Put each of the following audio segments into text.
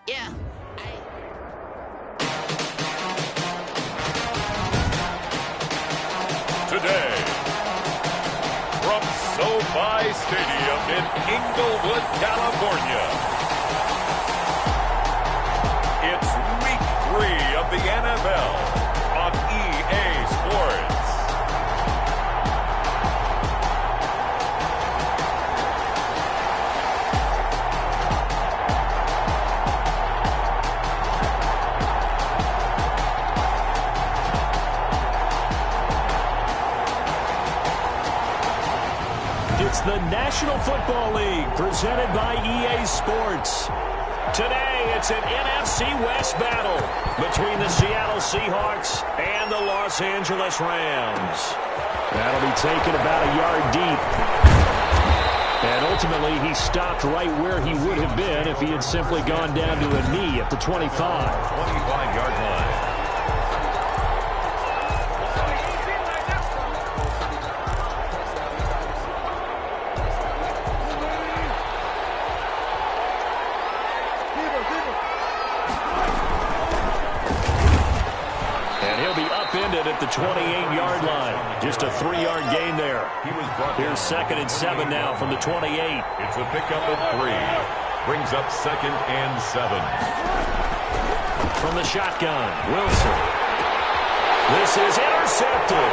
Yeah. Today, from SoFi Stadium in Inglewood, California, it's Week 3 of the NFL on EA Sports. It's the National Football League presented by EA Sports. Today, it's an NFC West battle between the Seattle Seahawks and the Los Angeles Rams. That'll be taken about a yard deep. And ultimately, he stopped right where he would have been if he had simply gone down to a knee at the 25. 25-yard line. At the 28-yard line. Just a 3-yard gain there. Here's 2nd and 7 now from the 28. It's a pickup of 3. Brings up 2nd and 7. From the shotgun, Wilson. This is intercepted.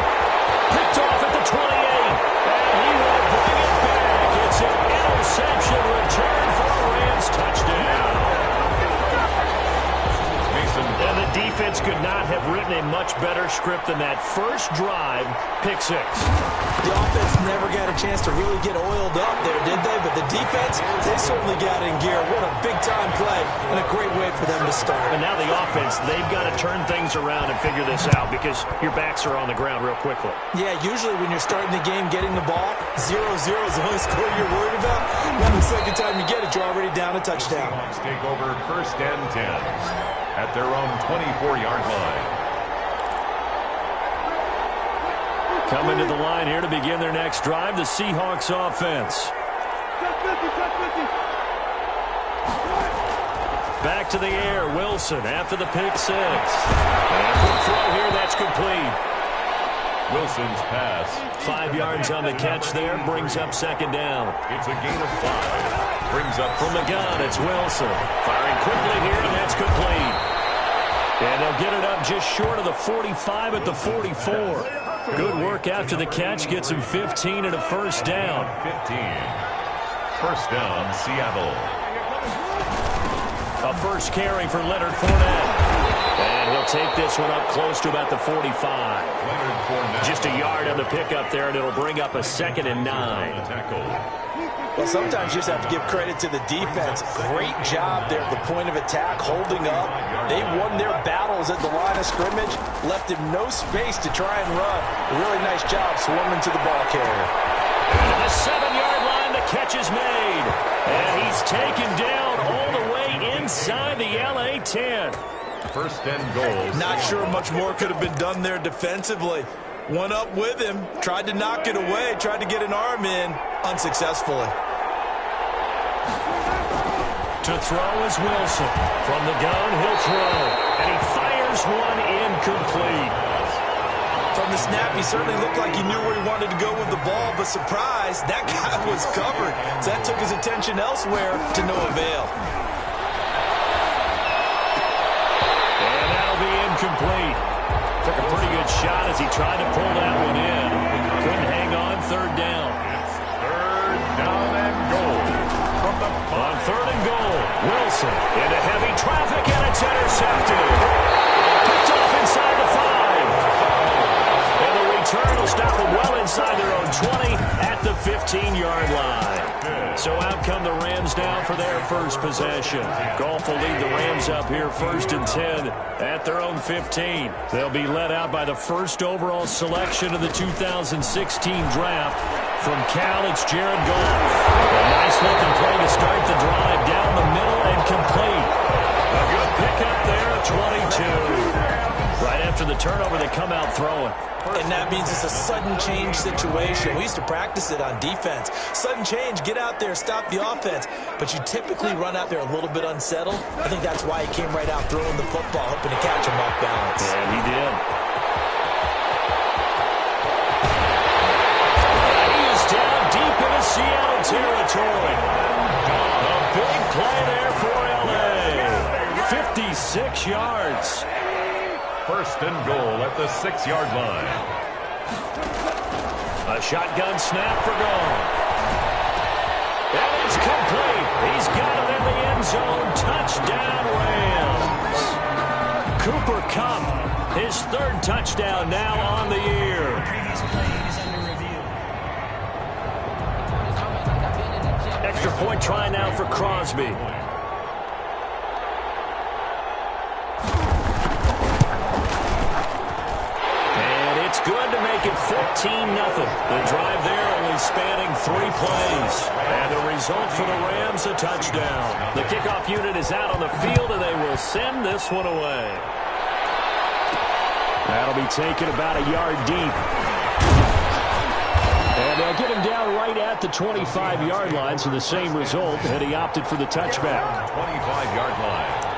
Picked off at the 28. And he will bring it back. It's an interception return for a Rams touchdown. And the defense could not have written a much better script than that first drive, pick 6. The offense never got a chance to really get oiled up there, did they? But the defense, they certainly got in gear. What a big-time play and a great way for them to start. And now the offense, they've got to turn things around and figure this out because your backs are on the ground real quickly. Yeah, usually when you're starting the game getting the ball, 0-0 is the only score you're worried about. Now the second time you get it, you're already down a touchdown. Take over 1st and 10 at their own 24-yard line. Coming to the line here to begin their next drive, the Seahawks offense. Back to the air, Wilson after the pick 6. And quick throw here, that's complete. Wilson's pass. 5 yards on the catch there, brings up 2nd down. It's a gain of 5. Brings up from the gun, it's Wilson. Firing quickly here, and that's complete. And they'll get it up just short of the 45 at the 44. Good work after the catch, gets him 15 and a first down. 15. First down, Seattle. A first carry for Leonard Fournette. And he'll take this one up close to about the 45. Just a yard on the pickup there, and it'll bring up a 2nd and 9. Well, sometimes you just have to give credit to the defense. Great job there at the point of attack, holding up. They won their battles at the line of scrimmage, left him no space to try and run. A really nice job swarming to the ball carrier. To the 7-yard line, the catch is made. And he's taken down all the way inside the LA 10. First and goal. Not sure much more could have been done there defensively. One up with him, tried to knock it away, tried to get an arm in, unsuccessfully. To throw is Wilson. From the gun, he'll throw. And he fires one incomplete. From the snap, he certainly looked like he knew where he wanted to go with the ball, but surprise, that guy was covered. So that took his attention elsewhere to no avail. And that'll be incomplete. Took a pretty good shot as he tried to pull that one in. Couldn't hang on, 3rd down. It's 3rd down and goal. From the on 3rd and goal, Wilson into heavy traffic, and it's intercepted. Picked off inside the 5. And the return will stop them well inside their own 20 at the 15-yard line. So out come the Rams down for their first possession. Goff will lead the Rams up here 1st and 10 at their own 15. They'll be led out by the first overall selection of the 2016 draft. From Cal, it's Jared Goff. A nice looking play to start the drive down the middle and complete. A good pickup there, 22. Right after the turnover, they come out throwing. And that means it's a sudden change situation. We used to practice it on defense. Sudden change, get out there, stop the offense. But you typically run out there a little bit unsettled. I think that's why he came right out throwing the football, hoping to catch him off balance. And he did. He is down deep into Seattle territory. A big play there for LA. 56 yards. First and goal at the 6-yard line. A shotgun snap for Goff. And it's complete. He's got it in the end zone. Touchdown, Rams. Cooper Kupp, his third touchdown now on the year. Extra point try now for Crosby. Good to make it 14-0. The drive there only spanning 3 plays. And the result for the Rams, a touchdown. The kickoff unit is out on the field, and they will send this one away. That'll be taken about a yard deep. And they'll get him down right at the 25-yard line, so the same result, and he opted for the touchback. 25-yard line.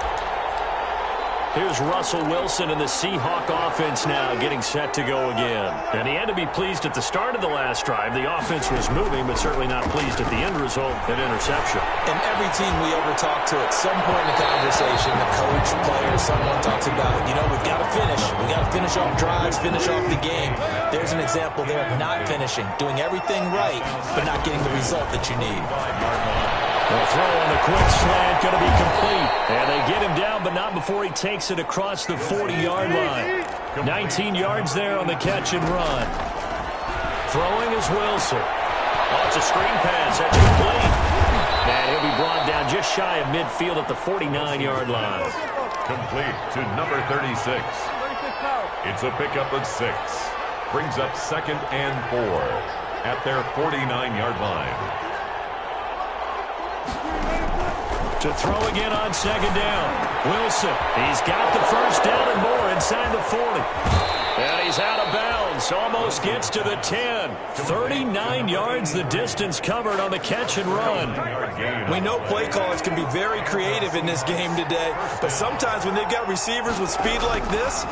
Here's Russell Wilson and the Seahawk offense now getting set to go again. And he had to be pleased at the start of the last drive. The offense was moving, but certainly not pleased at the end result, an interception. And every team we ever talk to, at some point in the conversation, the coach, player, someone talks about, we've got to finish. We've got to finish off drives, finish off the game. There's an example there of not finishing, doing everything right, but not getting the result that you need. The throw on the quick slant going to be complete. And they get him down, but not before he takes it across the 40-yard line. 19 yards there on the catch and run. Throwing is Wilson. Oh, it's a screen pass. That's complete. And he'll be brought down just shy of midfield at the 49-yard line. Complete to number 36. It's a pickup of 6. Brings up 2nd and 4 at their 49-yard line. To throw again on 2nd down. Wilson, he's got the first down and more inside the 40. And he's out of bounds. Almost gets to the 10. 39 yards the distance covered on the catch and run. We know play callers can be very creative in this game today, but sometimes when they've got receivers with speed like this,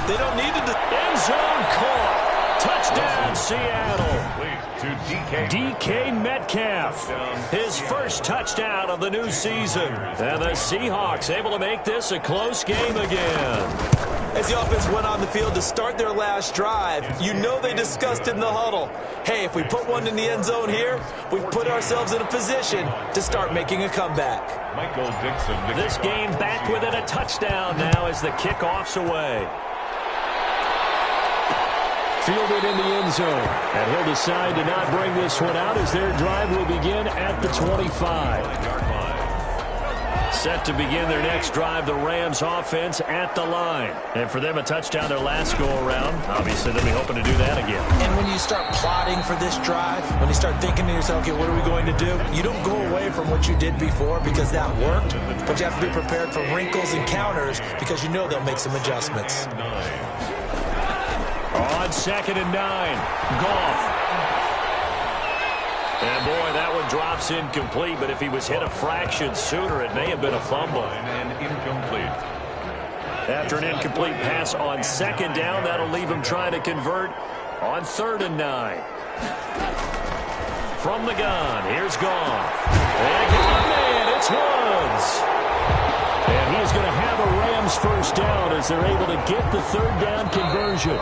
they don't need to... End zone caught. Touchdown, Seattle. To DK Metcalf, his first touchdown of the new season. And the Seahawks able to make this a close game again. As the offense went on the field to start their last drive, they discussed in the huddle, hey, if we put one in the end zone here, we've put ourselves in a position to start making a comeback. Michael Dixon. This game back within a touchdown now as the kickoff's away. Fielded in the end zone. And he'll decide to not bring this one out as their drive will begin at the 25. Set to begin their next drive, the Rams offense at the line. And for them, a touchdown their last go-around. Obviously, they'll be hoping to do that again. And when you start plotting for this drive, when you start thinking to yourself, okay, what are we going to do? You don't go away from what you did before because that worked, but you have to be prepared for wrinkles and counters because they'll make some adjustments. On 2nd and 9, Goff. And boy, that one drops incomplete, but if he was hit a fraction sooner, it may have been a fumble. And incomplete. After an incomplete pass on 2nd down, that'll leave him trying to convert on 3rd and 9. From the gun, here's Goff. And man, it's Woods. And he's going to have a Rams first down as they're able to get the 3rd down conversion.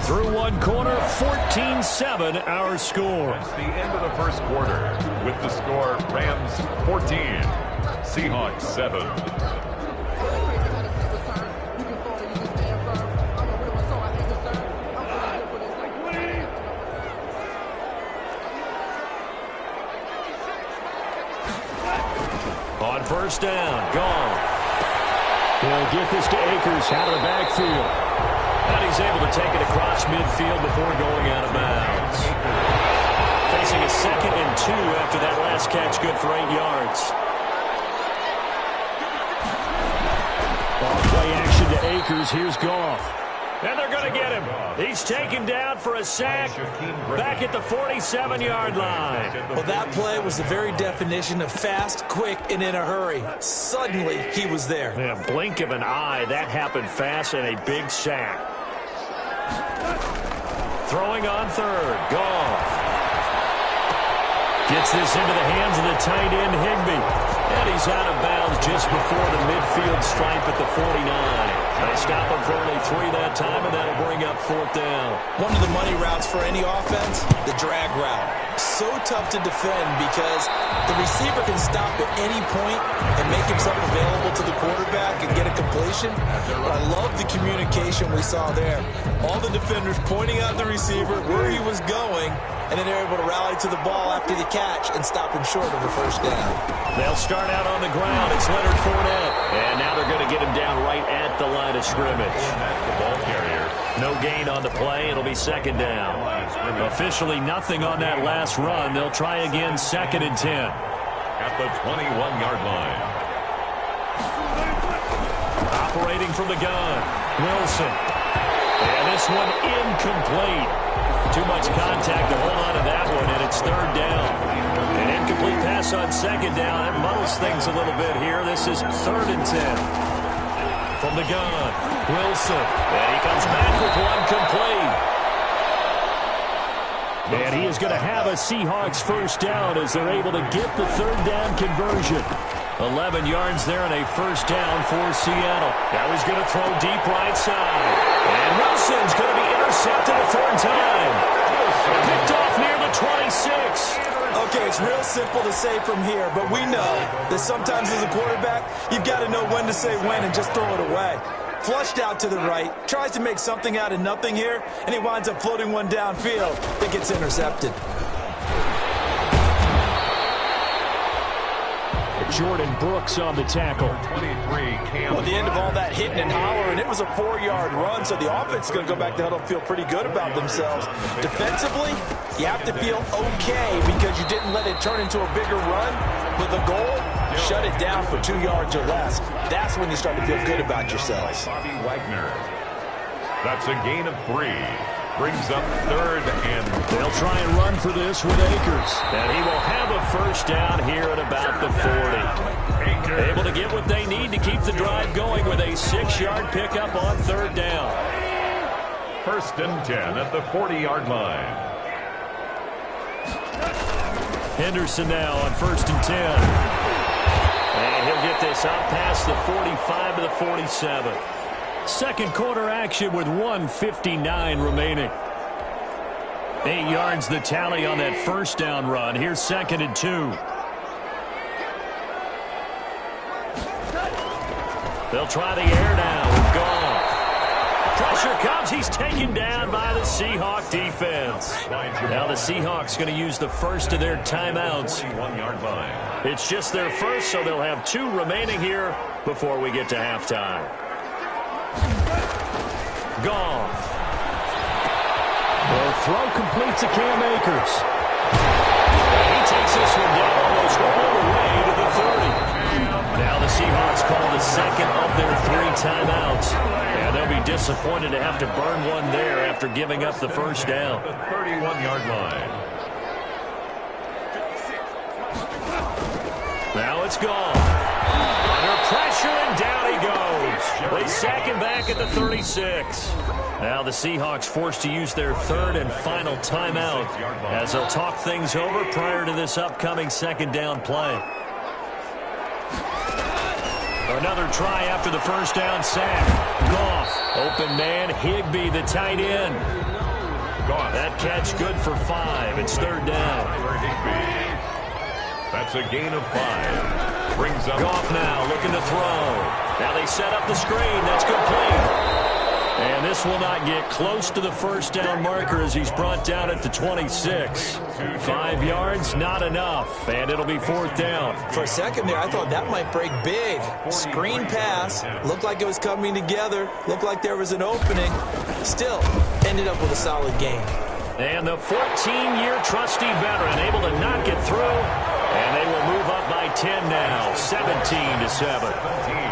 Through one corner, 14-7 our score. It's the end of the first quarter with the score Rams 14, Seahawks 7. On 1st down, Goff. He'll get this to Akers out of the backfield. And he's able to take it across midfield before going out of bounds. Facing a 2nd and 2 after that last catch, good for 8 yards. Ball play action to Akers. Here's Goff. And they're going to get him. He's taken down for a sack back at the 47-yard line. Well, that play was the very definition of fast, quick, and in a hurry. Suddenly, he was there. Yeah, blink of an eye. That happened fast and a big sack. Throwing on third. Goff. Gets this into the hands of the tight end, Higbee. And he's out of bounds just before the midfield stripe at the 49. They stop him for only 3 that time, and that'll bring up 4th down. One of the money routes for any offense, the drag route. So tough to defend because the receiver can stop at any point and make himself available to the quarterback and get a completion. But I love the communication we saw there. All the defenders pointing out the receiver where he was going, and then they're able to rally to the ball after the catch and stop him short of a 1st down. They'll start out on the ground. It's Leonard Fournette. And now they're going to get him down right at the line of scrimmage. The ball carrier. No gain on the play. It'll be 2nd down. Officially nothing on that last run. They'll try again 2nd and 10. At the 21-yard line. Operating from the gun. Wilson. And this one incomplete. Too much contact to hold on to that one, and it's 3rd down. An incomplete pass on 2nd down. That muddles things a little bit here. This is 3rd and 10. From the gun, Wilson. And he comes back with one complete. And he is going to have a Seahawks 1st down as they're able to get the 3rd down conversion. 11 yards there and a 1st down for Seattle. Now he's going to throw deep right side. And Wilson's going to be intercepted a 3rd time. Picked off near the 26. Okay, it's real simple to say from here, but we know that sometimes as a quarterback, you've got to know when to say when and just throw it away. Flushed out to the right, tries to make something out of nothing here, and he winds up floating one downfield that gets intercepted. Jordan Brooks on the tackle. Well, at the end of all that hitting and hollering, it was a 4-yard run, so the offense is going to go back to huddle and feel pretty good about themselves. Defensively, you have to feel okay because you didn't let it turn into a bigger run. But the goal, shut it down for 2 yards or less. That's when you start to feel good about yourselves. Bobby Wagner. That's a gain of 3. Brings up 3rd and... They'll try and run for this with Akers. And he will have a 1st down here at about the 40. Able to get what they need to keep the drive going with a 6-yard pickup on 3rd down. 1st and 10 at the 40-yard line. Henderson now on 1st and 10. And he'll get this out past the 45 to the 47. 2nd quarter action with 1:59 remaining. 8 yards the tally on that 1st down run. Here's 2nd and 2. They'll try the air now. Goff. Pressure comes. He's taken down by the Seahawk defense. Now the Seahawks going to use the first of their timeouts. It's just their first, so they'll have 2 remaining here before we get to halftime. Goff. The throw completes to Cam Akers. He takes this one down almost all the way to the 30. Now the Seahawks call the 2nd of their 3 timeouts. And they'll be disappointed to have to burn one there after giving up the 1st down. The 31-yard line. Now it's Goff. Under pressure, and down he goes. They sack him back at the 36. Now the Seahawks forced to use their 3rd and final timeout as they'll talk things over prior to this upcoming 2nd down play. Another try after the 1st down sack. Goff, open man, Higbee, the tight end. That catch good for 5. It's 3rd down. That's a gain of 5. Brings up Goff now looking to throw. Now they set up the screen. That's complete. And this will not get close to the 1st down marker as he's brought down at the 26. 5 yards, not enough. And it'll be 4th down. For a second there, I thought that might break big. Screen pass. Looked like it was coming together. Looked like there was an opening. Still, ended up with a solid game. And the 14-year trusty veteran able to knock it through. And they will move up by 10 now, 17-7.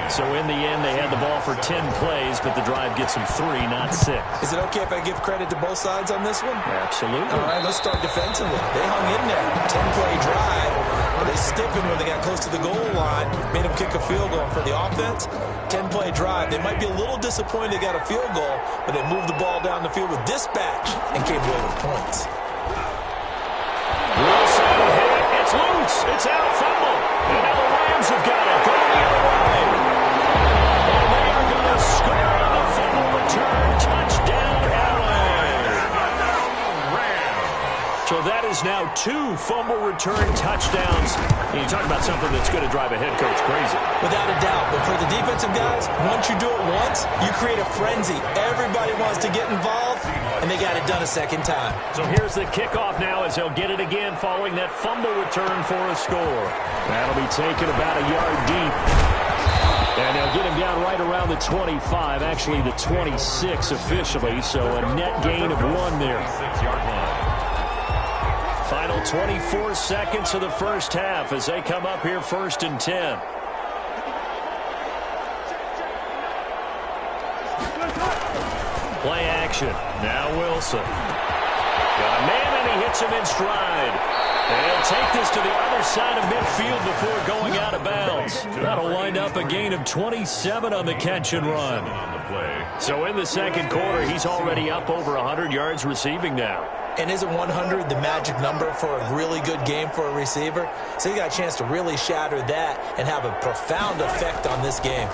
So in the end, they had the ball for 10 plays, but the drive gets them 3, not 6. Is it okay if I give credit to both sides on this one? Absolutely. All right, let's start defensively. They hung in there. 10-play drive, but they stiffened when they got close to the goal line, made them kick a field goal. For the offense, 10-play drive. They might be a little disappointed they got a field goal, but they moved the ball down the field with dispatch and came away with points. Wilson hit. It's loose. It's out. Fumble. And now the Rams have got it. Going the other way. And they are going to score on the fumble return. Touchdown, LA. So that is now 2 fumble return touchdowns. And you talk about something that's going to drive a head coach crazy. Without a doubt. But for the defensive guys, once you do it once, you create a frenzy. Everybody wants to get involved, and they got it done a second time. So here's the kickoff now as they'll get it again following that fumble return for a score. That'll be taken about a yard deep. And they'll get him down right around the 25, actually the 26 officially, so a net gain of 1 there. Final 24 seconds of the first half as they come up here 1st and 10. Play action. Now Wilson. Got a man, and he hits him in stride. And he'll take this to the other side of midfield before going out of bounds. That'll wind up a gain of 27 on the catch and run. So in the second quarter, he's already up over 100 yards receiving now. And isn't 100 the magic number for a really good game for a receiver? So he got a chance to really shatter that and have a profound effect on this game.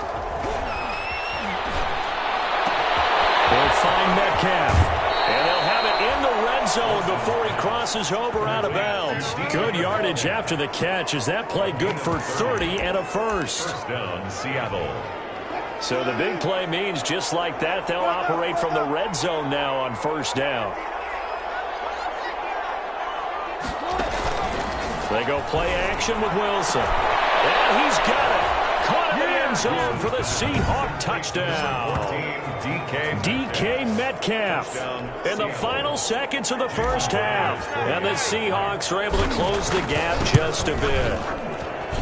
They'll find Metcalf. And they'll have it in the red zone before he crosses over out of bounds. Good yardage after the catch as that play good for 30 and a first. First down, Seattle. So the big play means just like that, they'll operate from the red zone now on first down. They go play action with Wilson. And he's got it. Caught in the end zone for the Seahawk touchdown. DK Metcalf in the final seconds of the first half. And the Seahawks are able to close the gap just a bit.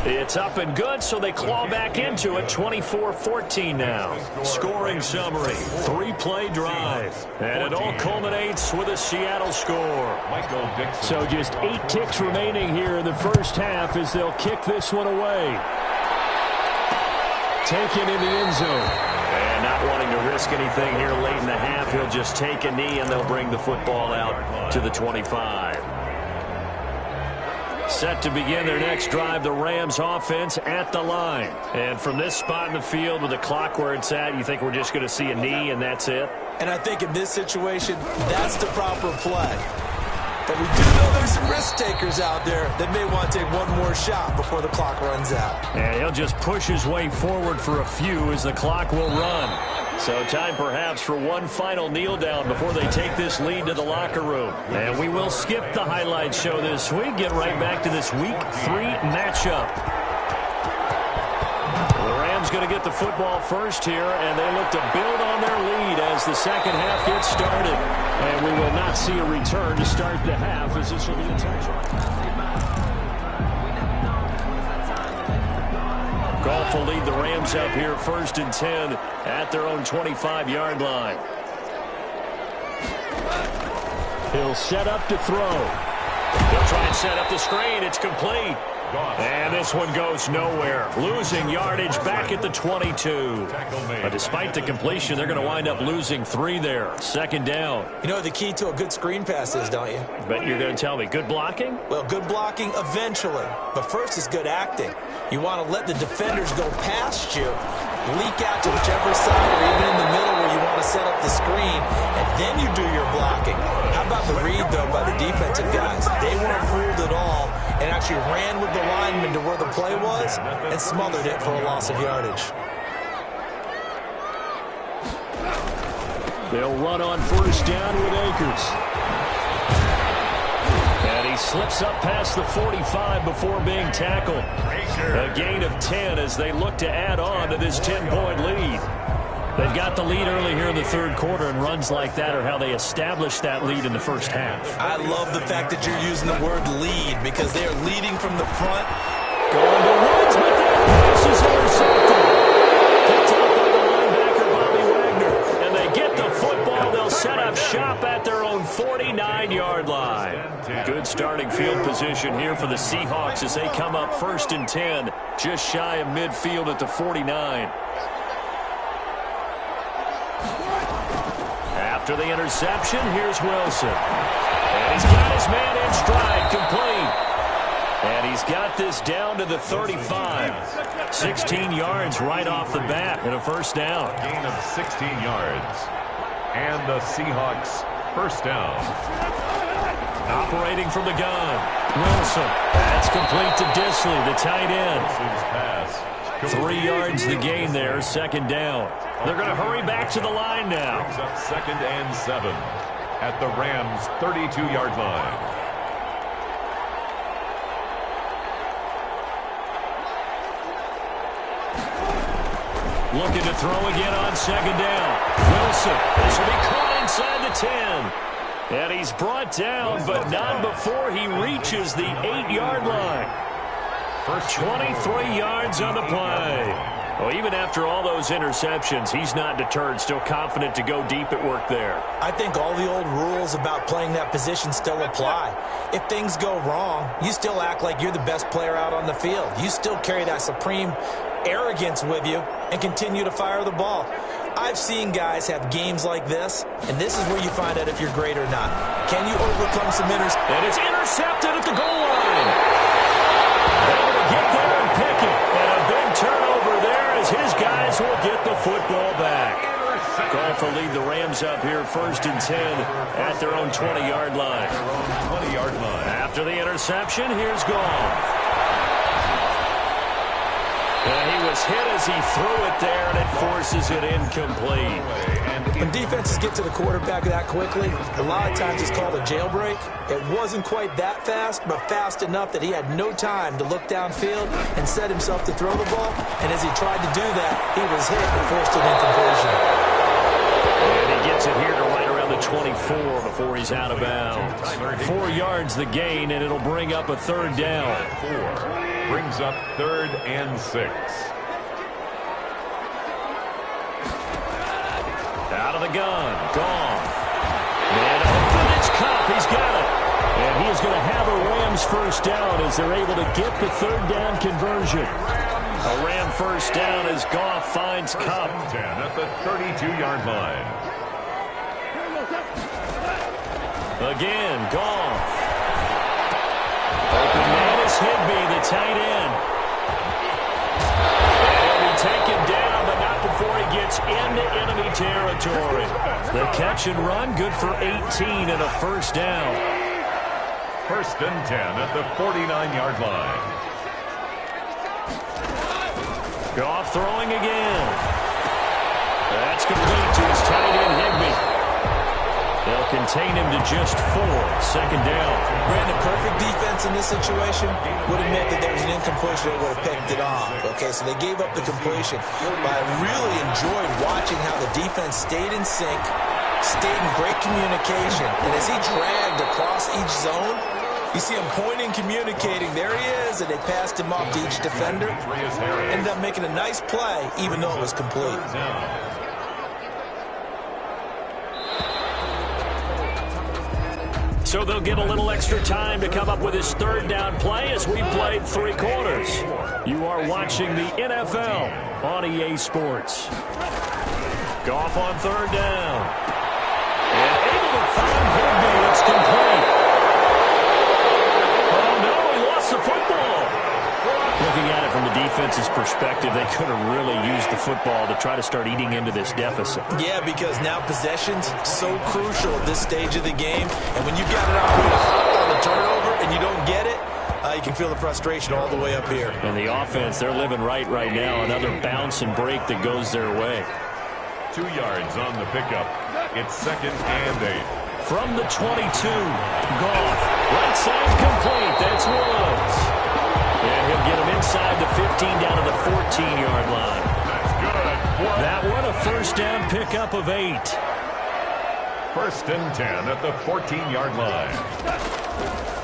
It's up and good, so they claw back into it. 24-14 now. Scoring summary. 3-play drive. And it all culminates with a Seattle score. So just 8 ticks remaining here in the first half as they'll kick this one away. Taken in the end zone. And not wanting to risk anything here late in the half, he'll just take a knee and they'll bring the football out to the 25. Set to begin their next drive, the Rams offense at the line. And from this spot in the field with the clock where it's at, you think we're just going to see a knee and that's it? And I think in this situation, that's the proper play. But we do know there's some risk takers out there that may want to take one more shot before the clock runs out. And he'll just push his way forward for a few as the clock will run. So time perhaps for one final kneel down before they take this lead to the locker room. And we will skip the highlight show this week. Get right back to this week 3 matchup. The Rams going to get the football first here, and they look to build on their lead as the second half gets started. And we will not see a return to start the half as this will be a touchdown. Goff will lead the Rams up here 1st and 10 at their own 25-yard line. He'll set up to throw. He'll try and set up the screen. It's complete. And this one goes nowhere. Losing yardage back at the 22. But despite the completion, they're going to wind up losing 3 there. 2nd down. You know what the key to a good screen pass is, don't you? But you're going to tell me, good blocking? Well, good blocking eventually. But first is good acting. You want to let the defenders go past you, leak out to whichever side or even in the middle where you want to set up the screen, and then you do your blocking. How about the read, though, by the defensive guys? They weren't fooled at all and actually ran with the lineman to where the play was and smothered it for a loss of yardage. They'll run on 1st down with Akers. And he slips up past the 45 before being tackled. A gain of 10 as they look to add on to this 10-point lead. They've got the lead early here in the 3rd quarter, and runs like that are how they establish that lead in the first half. I love the fact that you're using the word lead because they are leading from the front, going to position here for the Seahawks as they come up 1st and 10, just shy of midfield at the 49. After the interception, here's Wilson. And he's got his man in stride, complete. And he's got this down to the 35. 16 yards right off the bat and a first down. Gain of 16 yards. And the Seahawks first down. Operating from the gun, Wilson. That's complete to Disley, the tight end. 3 yards the gain there, 2nd down. They're going to hurry back to the line now. Brings up 2nd and 7 at the Rams' 32-yard line. Looking to throw again on 2nd down. Wilson, this will be caught inside the 10. And he's brought down, but not before he reaches the 8-yard line. 23 yards on the play. Well, even after all those interceptions, he's not deterred, still confident to go deep at work there. I think all the old rules about playing that position still apply. If things go wrong, you still act like you're the best player out on the field. You still carry that supreme arrogance with you and continue to fire the ball. I've seen guys have games like this, and this is where you find out if you're great or not. Can you overcome some interceptions? And it's intercepted at the goal line. Able to get there and pick it. And a big turnover there as his guys will get the football back. Goal to lead the Rams up here 1st and 10 at their own 20-yard line. After the interception, here's Goff. And he was hit as he threw it there, and it forces it incomplete. When defenses get to the quarterback that quickly, a lot of times it's called a jailbreak. It wasn't quite that fast, but fast enough that he had no time to look downfield and set himself to throw the ball. And as he tried to do that, he was hit and forced an incompletion. And he gets it here to right around the 24 before he's out of bounds. 4 yards the gain, and it'll bring up a 3rd down. 4 brings up 3rd and 6. Out of the gun, Goff. And open, it's Cup, he's got it. And he is going to have a Rams first down as they're able to get the 3rd down conversion. A Ram first down as Goff finds Cup. 10 at the 32-yard line. Again, Goff. Open man is Higbee, the tight end. And he'll be taken down, but not before he gets into enemy territory. The catch and run, good for 18 and a first down. 1st and 10 at the 49-yard line. Goff throwing again. That's complete to his tight end, Higbee. They'll contain him to just 4. 2nd down. Brandon, perfect defense in this situation would admit that there was an incompletion that would have picked it off. Okay, so they gave up the completion. But I really enjoyed watching how the defense stayed in sync, stayed in great communication. And as he dragged across each zone, you see him pointing, communicating. There he is, and they passed him off to each defender. Ended up making a nice play, even though it was complete. So they'll get a little extra time to come up with his 3rd down play as we played 3 quarters. You are watching the NFL on EA Sports. Goff on 3rd down. And able to find Higbee. It's complete. Oh, no, he lost the football. Looking at it from the defense's perspective, they could have really used the football to try to start eating into this deficit. Yeah, because now possession's so crucial at this stage of the game. And when you've got an opportunity on the turnover and you don't get it, you can feel the frustration all the way up here. And the offense, they're living right now. Another bounce and break that goes their way. 2 yards on the pickup. It's 2nd and 8. From the 22, Goff. Right side complete. That's Woods. And he'll get him inside the 15 down to the 14-yard line. That's good. That one, a first down pickup of 8. 1st and 10 at the 14-yard line.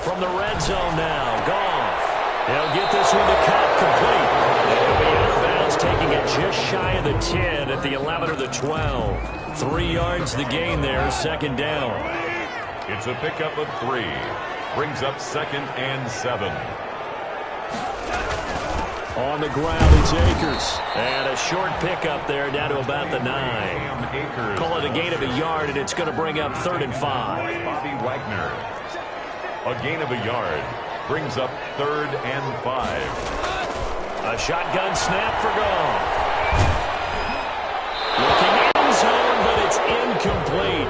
From the red zone now, Goff. He'll get this one to Cup, complete. And he'll be out of bounds, taking it just shy of the 10 at the 11 or the 12. 3 yards the gain there, 2nd down. It's a pickup of 3. Brings up 2nd and 7. On the ground, it's Akers. And a short pickup there down to about the 9. Call it a gain of a yard, and it's going to bring up 3rd and 5. Bobby Wagner. A gain of a yard. Brings up 3rd and 5. A shotgun snap for Goff. Looking end zone, but it's incomplete.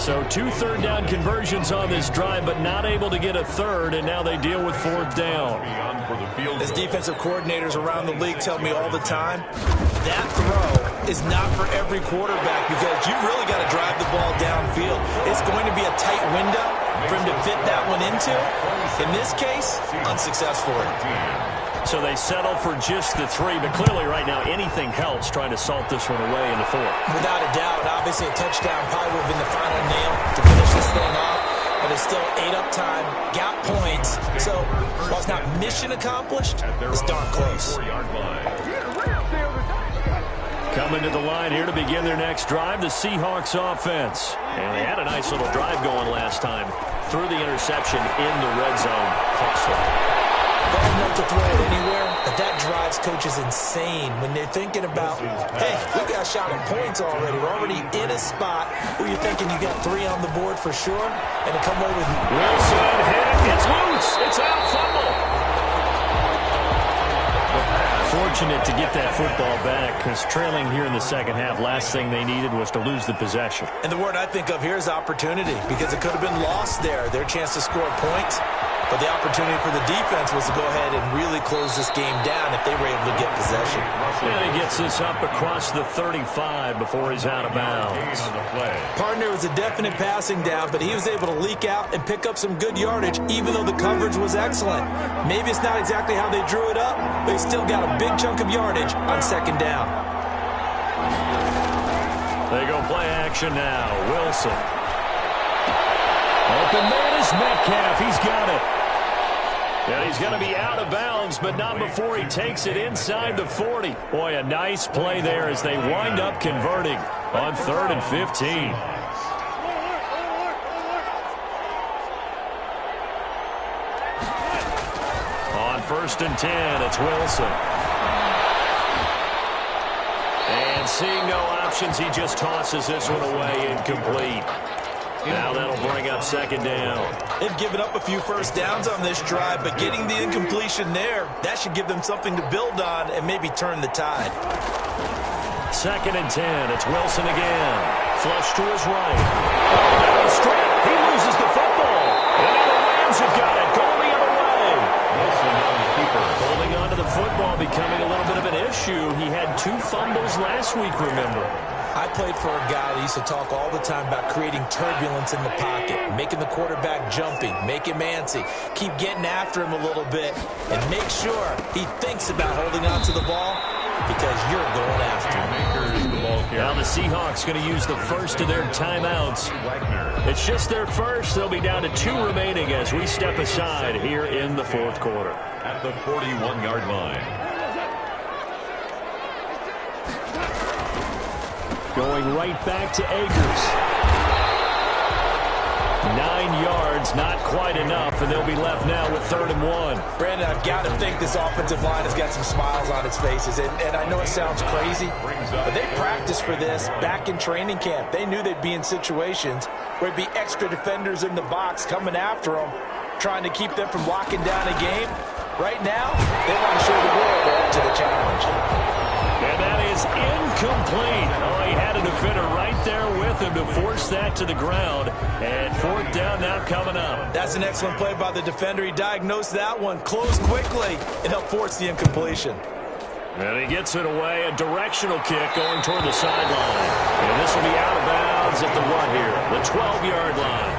So 2 third-down conversions on this drive, but not able to get a third, and now they deal with 4th down. As defensive coordinators around the league tell me all the time, that throw is not for every quarterback because you've really got to drive the ball downfield. It's going to be a tight window for him to fit that one into. In this case, unsuccessfully. So they settle for just the 3, but clearly right now anything helps trying to salt this one away in the 4th. Without a doubt, obviously a touchdown probably would have been the final nail to finish this thing off, but it's still 8 up time, got points, so while it's not mission accomplished, it's darn close. Coming to the line here to begin their next drive, the Seahawks offense. And they had a nice little drive going last time. Threw the interception in the red zone. Costly. They don't know to throw it anywhere, but that drives coaches insane when they're thinking about, hey, we got a shot at points already. We're already in a spot where you're thinking you got 3 on the board for sure, and to come away with Wilson hit. It's loose. It's out. Fumble. Fortunate to get that football back because trailing here in the second half, last thing they needed was to lose the possession. And the word I think of here is opportunity because it could have been lost there, their chance to score points. But the opportunity for the defense was to go ahead and really close this game down if they were able to get possession. And he gets this up across the 35 before he's out of bounds. Partner was a definite passing down, but he was able to leak out and pick up some good yardage even though the coverage was excellent. Maybe it's not exactly how they drew it up, but he still got a big chunk of yardage on 2nd down. They go play action now. Wilson. Open man is Metcalf. He's got it. And he's going to be out of bounds, but not before he takes it inside the 40. Boy, a nice play there as they wind up converting on 3rd and 15. On 1st and 10, it's Wilson. And seeing no options, he just tosses this one away incomplete. Now that'll bring up 2nd down. They've given up a few first downs on this drive, but getting the incompletion there, that should give them something to build on and maybe turn the tide. 2nd and 10. It's Wilson again. Flush to his right. Straight. He loses the football. And now the Rams have got it. Going the other way. Wilson on the keeper. Holding on to the football becoming a little bit of an issue. He had 2 fumbles last week, remember. I played for a guy that used to talk all the time about creating turbulence in the pocket, making the quarterback jumpy, make him antsy, keep getting after him a little bit, and make sure he thinks about holding on to the ball because you're going after him. Now the Seahawks going to use the first of their timeouts. It's just their first. They'll be down to 2 remaining as we step aside here in the 4th quarter. At the 41-yard line. Going right back to Akers. 9 yards, not quite enough, and they'll be left now with 3rd and 1. Brandon, I've got to think this offensive line has got some smiles on its faces, and I know it sounds crazy, but they practiced for this back in training camp. They knew they'd be in situations where it'd be extra defenders in the box coming after them, trying to keep them from locking down a game. Right now, they want to show the world they're up to the challenge. And that is incomplete. Oh, he had a defender right there with him to force that to the ground. And 4th down now coming up. That's an excellent play by the defender. He diagnosed that one, closed quickly, and helped force the incompletion. And he gets it away. A directional kick going toward the sideline. And this will be out of bounds at the what here? The 12-yard line.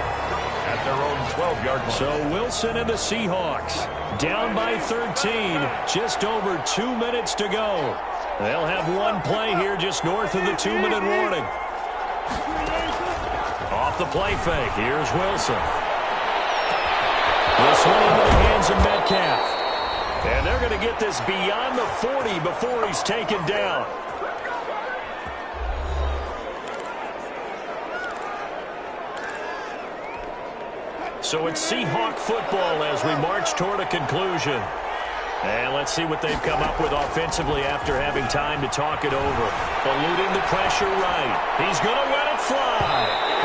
At their own 12-yard line. So Wilson and the Seahawks down by 13. Just over 2 minutes to go. They'll have one play here just north of the 2-minute warning. Off the play fake. Here's Wilson. This one into the hands of Metcalf. And they're going to get this beyond the 40 before he's taken down. So it's Seahawk football as we march toward a conclusion. And let's see what they've come up with offensively after having time to talk it over. Eluding the pressure right. He's going to let it fly.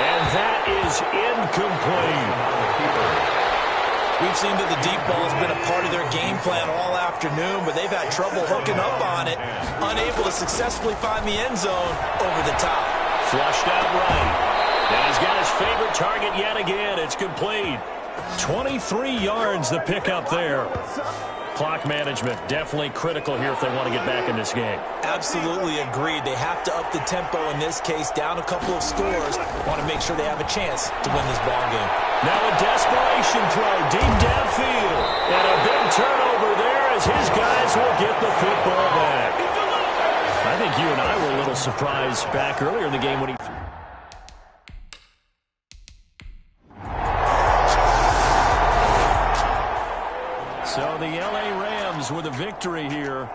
And that is incomplete. We've seen that the deep ball has been a part of their game plan all afternoon, but they've had trouble hooking up on it, unable to successfully find the end zone over the top. Flushed out right. And he's got his favorite target yet again. It's complete. 23 yards the pickup there. Clock management definitely critical here if they want to get back in this game. Absolutely agreed. They have to up the tempo in this case, down a couple of scores. Want to make sure they have a chance to win this ball game. Now a desperation throw deep downfield. And a big turnover there as his guys will get the football back. I think you and I were a little surprised back earlier in the game when he... So the LA Rams with a victory here.